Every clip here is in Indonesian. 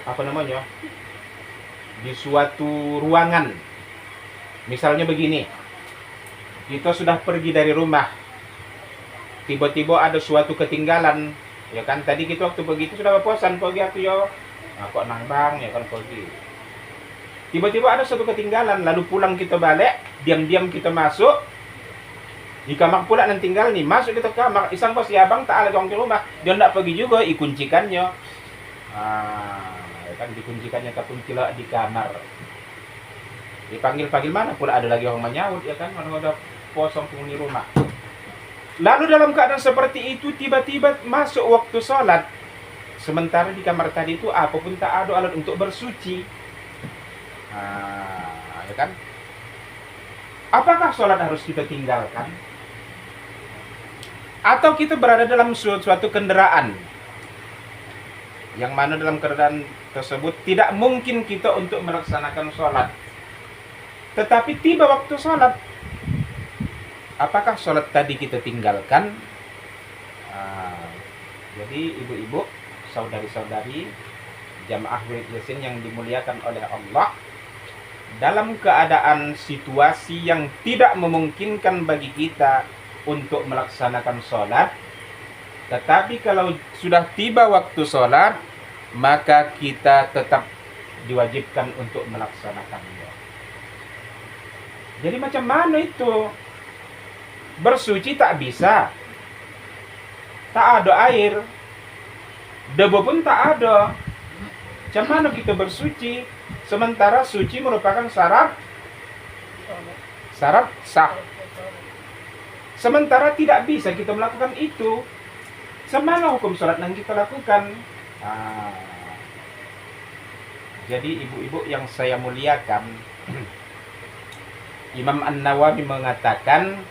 apa namanya, di suatu ruangan. Misalnya begini, kita sudah pergi dari rumah, tiba-tiba ada suatu ketinggalan, ya kan? Tadi kita waktu begitu sudah bosan pergi aku yo, nah, kok nambang ya kan pergi. Tiba-tiba ada suatu ketinggalan, lalu pulang kita balik, diam-diam kita masuk di kamar pula dan tinggal nih, masuk kita kamar, isang bos ya bang tak ada orang di rumah, dia tidak pergi juga, ikuncikannya, ya kan dikuncikannya ke kunci di kamar, dipanggil-panggil mana pula ada lagi orang menyaut, ya kan, orang udah kosong penghuni rumah. Lalu dalam keadaan seperti itu tiba-tiba masuk waktu sholat, sementara di kamar tadi itu apapun tak ada alat untuk bersuci, ya kan? Apakah sholat harus kita tinggalkan? Atau kita berada dalam suatu kendaraan, yang mana dalam kendaraan tersebut tidak mungkin kita untuk melaksanakan sholat, tetapi tiba waktu sholat, apakah sholat tadi kita tinggalkan? Jadi ibu-ibu, saudari-saudari, jamaah wirid yasin yang dimuliakan oleh Allah, dalam keadaan situasi yang tidak memungkinkan bagi kita untuk melaksanakan sholat, tetapi kalau sudah tiba waktu sholat, maka kita tetap diwajibkan untuk melaksanakannya. Jadi macam mana itu? Bersuci tak bisa, tak ada air, debu pun tak ada. Macam mana kita bersuci? Sementara suci merupakan syarat sah. Sementara tidak bisa kita melakukan itu, semana hukum sholat yang kita lakukan? Jadi ibu-ibu yang saya muliakan, Imam An-Nawawi mengatakan,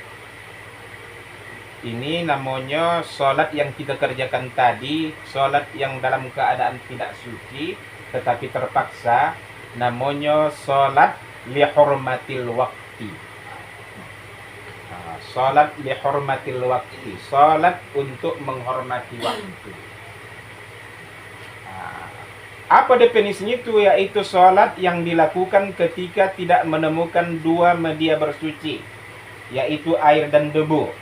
ini namanya sholat yang kita kerjakan tadi, sholat yang dalam keadaan tidak suci tetapi terpaksa, namanya sholat lihurmatil wakti. Sholat lihurmatil wakti, sholat untuk menghormati waktu. Apa definisinya itu? Yaitu sholat yang dilakukan ketika tidak menemukan dua media bersuci, yaitu air dan debu.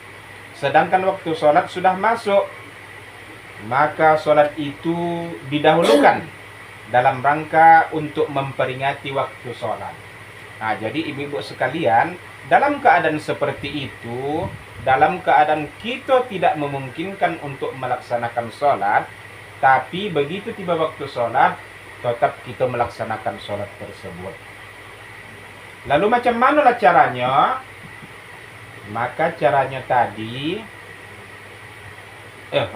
Sedangkan waktu sholat sudah masuk, maka sholat itu didahulukan dalam rangka untuk memperingati waktu sholat. Jadi ibu-ibu sekalian, dalam keadaan seperti itu, dalam keadaan kita tidak memungkinkan untuk melaksanakan sholat, tapi begitu tiba waktu sholat, tetap kita melaksanakan sholat tersebut. Lalu macam manalah caranya? Maka caranya tadi,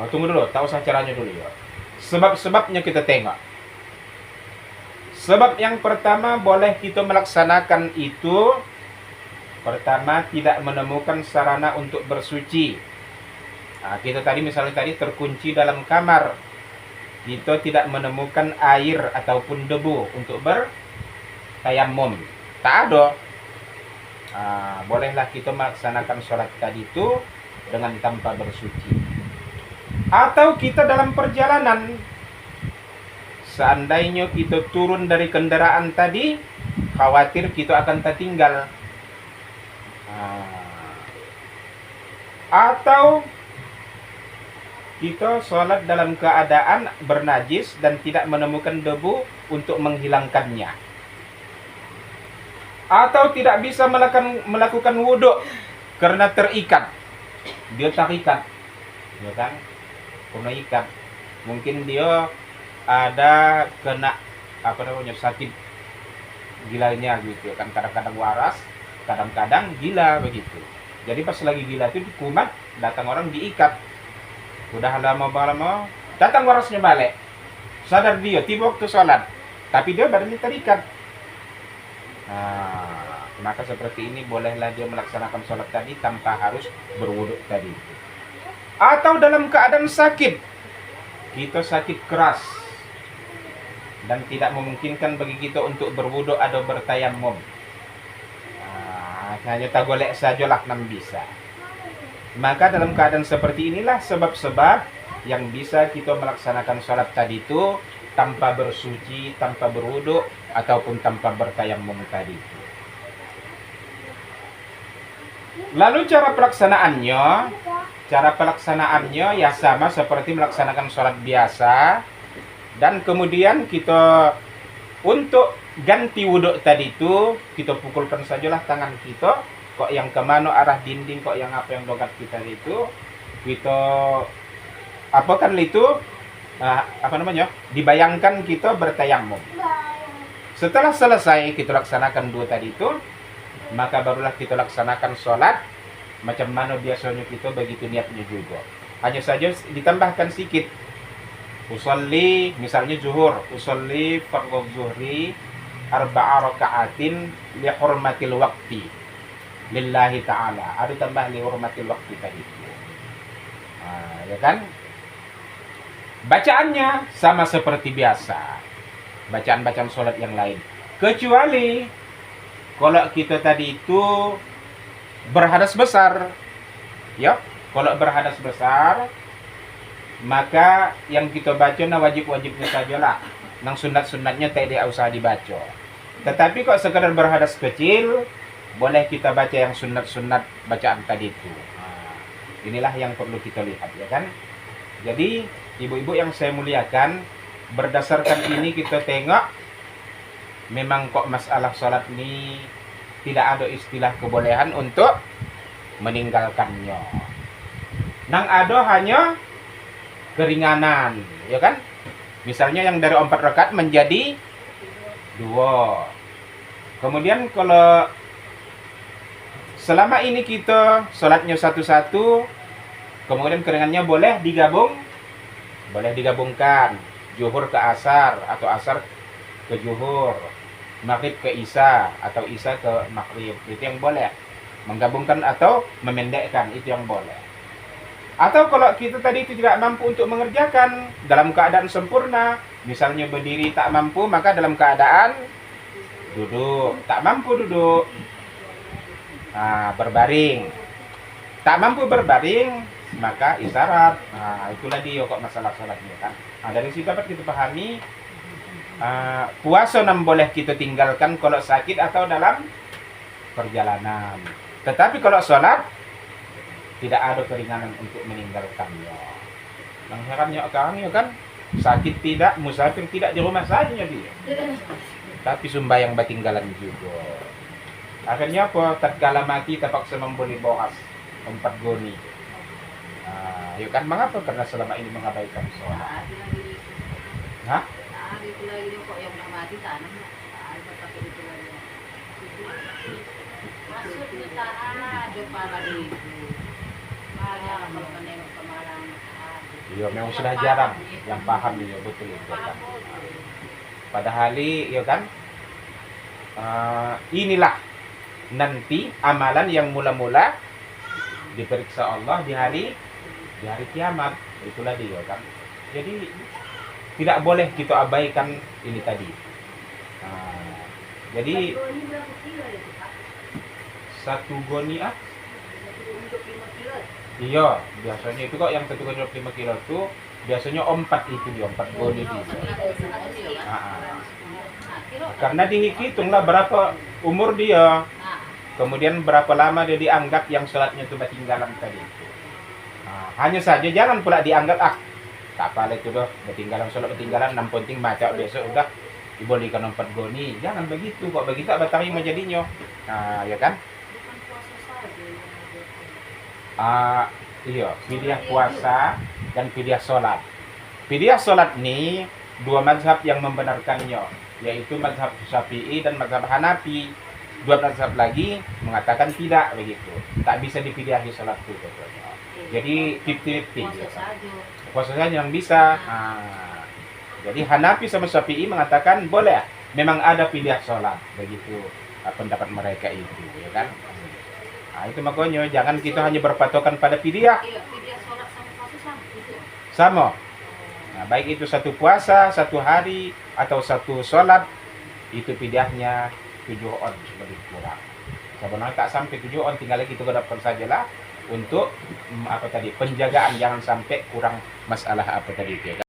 tunggu dulu, tak usah caranya dulu ya. Sebab-sebabnya kita tengok. Sebab yang pertama, boleh kita melaksanakan itu, pertama tidak menemukan sarana untuk bersuci. Kita tadi misalnya terkunci dalam kamar, kita tidak menemukan air ataupun debu untuk bertayamum, tak ada. Bolehlah kita melaksanakan sholat tadi itu dengan tanpa bersuci. Atau kita dalam perjalanan, seandainya kita turun dari kendaraan tadi, khawatir kita akan tertinggal. Atau kita sholat dalam keadaan bernajis dan tidak menemukan debu untuk menghilangkannya. Atau tidak bisa melakukan wudhu karena terikat, dia terikat, ya kan? Kena ikat, mungkin dia ada kena sakit gilanya gitu kan, kadang-kadang waras, kadang-kadang gila begitu. Jadi pas lagi gila itu kumat, datang orang diikat, udah lama datang warasnya balik, sadar dia tiba waktu sholat, tapi dia badannya terikat. Maka seperti ini bolehlah dia melaksanakan sholat tadi tanpa harus berwuduk tadi. Atau dalam keadaan sakit, kita sakit keras dan tidak memungkinkan bagi kita untuk berwuduk atau bertayamum, hanya tagolek sajalah nam bisa. Maka dalam keadaan seperti inilah sebab-sebab yang bisa kita melaksanakan sholat tadi itu tanpa bersuci, tanpa berwudu, ataupun tanpa bertayamum tadi. Lalu cara pelaksanaannya ya sama seperti melaksanakan sholat biasa. Dan kemudian kita untuk ganti wudhu tadi itu, kita pukulkan sajalah tangan kita, kok yang kemana arah dinding, kok yang apa yang dogat kita itu, kita apakan itu, dibayangkan kita bertayamum. Setelah selesai kita laksanakan dua tadi itu, maka barulah kita laksanakan sholat macam mana biasanya kita, begitu niatnya juga. Hanya saja ditambahkan sedikit. Usolli, misalnya zuhur, usolli fardhu zuhri arba'a raka'atin li hurmatil waqti lillahi ta'ala. Ada tambah li hurmatil waqti tadi. Ya kan? Bacaannya sama seperti biasa. Bacaan-bacaan sholat yang lain. Kecuali kalau kita tadi itu berhadas besar. Ya, kalau berhadas besar, maka yang kita baca wajib-wajibnya sajalah. Nang sunat-sunatnya tidak usah dibaca. Tetapi kok sekadar berhadas kecil, boleh kita baca yang sunat-sunat bacaan tadi itu. Inilah yang perlu kita lihat, ya kan? Jadi, ibu-ibu yang saya muliakan, berdasarkan ini kita tengok, memang kok masalah sholat ini tidak ada istilah kebolehan untuk meninggalkannya. Nang ada hanya keringanan, ya kan? Misalnya yang dari 4 rakaat menjadi 2. Kemudian kalau selama ini kita sholatnya satu-satu, kemudian keringannya boleh digabungkan. Zuhur ke asar, atau asar ke zuhur, maghrib ke isya, atau isya ke maghrib. Itu yang boleh. Menggabungkan atau memendekkan, itu yang boleh. Atau kalau kita tadi itu tidak mampu untuk mengerjakan dalam keadaan sempurna, misalnya berdiri tak mampu, maka dalam keadaan duduk. Tak mampu duduk, berbaring. Tak mampu berbaring, maka isyarat. Itulah dia kok masalah sholatnya kan. Dari situ dapat kita pahami, puasa boleh kita tinggalkan kalau sakit atau dalam perjalanan. Tetapi kalau sholat, tidak ada keringanan untuk meninggalkannya. Mengherannya orang ya kan, sakit tidak, musafir tidak, di rumah saja dia. Tapi sembahyang batinggalan juga. Akhirnya apa? Tatkala mati terpaksa membeli boras 4 goni. Ya kan, mengapa? Karena selama ini mengabaikan sholat. Hah? Itu lagi kok yang nak mati tanam. Tapi itu lagi. Maksudnya tak ada para itu. Iya, memang sudah jarang yang paham dia, betul itu kan. Padahal ya kan, inilah nanti amalan yang mula-mula diperiksa Allah di hari kiamat. Itulah dia kan. Jadi tidak boleh kita abaikan ini tadi. Jadi 1 goni iya, biasanya itu kok yang 1 goni 5 kilo itu biasanya 4 itu dia, 4 goni itu. Karena dihitunglah berapa umur dia, kemudian berapa lama dia dianggap yang sholatnya itu ketinggalan tadi. Hanya saja jangan pula dianggap tak apa itu doh, ketinggalan 6 penting macam besok udah dibolikan 4 goni. Jangan begitu, kok begitu batari menjadinya. Ya kan? Iya, fidyah puasa dan fidyah sholat. Fidyah sholat ini 2 mazhab yang membenarkannya, yaitu mazhab Syafi'i dan mazhab Hanafi. 2 mazhab lagi mengatakan tidak begitu, tak bisa difidyahi sholat itu. Jadi 50-50. Puasa saja yang bisa. Jadi Hanafi sama Syafi'i mengatakan boleh, memang ada fidyah sholat begitu, pendapat mereka itu, ya kan? Itu makanya jangan kita hanya berpatokan pada fidyah. Iya, fidyah sholat sama puasa sama. Sama. Baik itu 1 puasa, 1 hari, atau 1 sholat, itu fidyahnya 7 on lebih kurang. Sebenarnya tak sampai 7 on, tinggal kita kedapkan sajalah untuk penjagaan, jangan sampai kurang masalah apa tadi itu.